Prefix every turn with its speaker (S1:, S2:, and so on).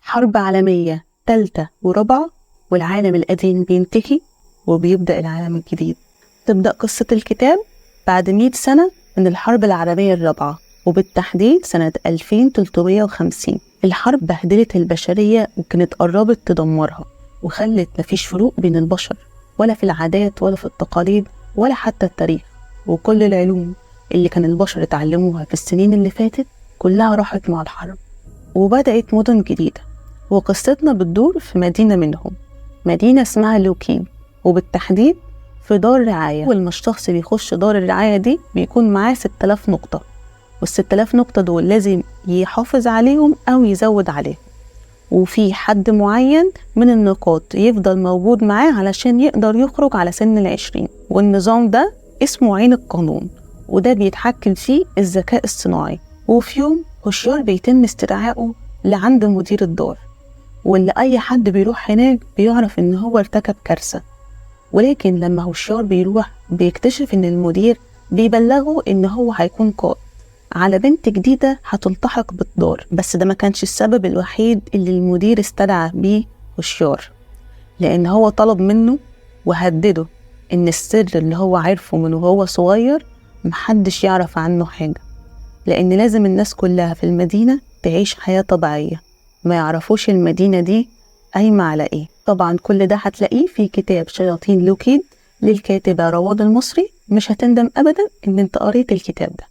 S1: حرب عالمية تالتة ورابعة، والعالم القديم بينتهي وبيبدأ العالم الجديد. تبدأ قصة الكتاب بعد 100 سنة من الحرب العالمية الرابعة، وبالتحديد سنة 2350. الحرب بهدلت البشرية وكانت قربت تدمرها، وخلت مفيش فروق بين البشر، ولا في العادات ولا في التقاليد ولا حتى التاريخ. وكل العلوم اللي كان البشر اتعلموها في السنين اللي فاتت كلها راحت مع الحرب، وبدأت مدن جديدة. وقصتنا بتدور في مدينة منهم، مدينة اسمها لوكيد، وبالتحديد في دار رعاية. أول ما الشخص بيخش دار الرعاية دي بيكون معاه 6000 نقطة، وال6000 نقطة دول لازم يحافظ عليهم أو يزود عليهم، وفي حد معين من النقاط يفضل موجود معاه علشان يقدر يخرج على سن 20. والنظام ده اسمه عين القانون، وده بيتحكم فيه الذكاء الصناعي. وفي يوم هوشيار بيتم استدعائه لعند مدير الدار، واللي أي حد بيروح هناك بيعرف إن هو ارتكب كارثة. ولكن لما هوشيار بيروح بيكتشف إن المدير بيبلغه إن هو هيكون قائد على بنت جديدة هتلتحق بالدار. بس ده ما كانش السبب الوحيد اللي المدير استدعى بيه هوشيار، لأن هو طلب منه وهدده إن السر اللي هو عارفه من وهو صغير محدش يعرف عنه حاجة، لأن لازم الناس كلها في المدينة تعيش حياة طبيعية، ما يعرفوش المدينة دي قايمة على إيه. طبعا كل ده هتلاقيه في كتاب شياطين لوكيد للكاتبة رواد المصري. مش هتندم أبدا إن انت قريت الكتاب ده.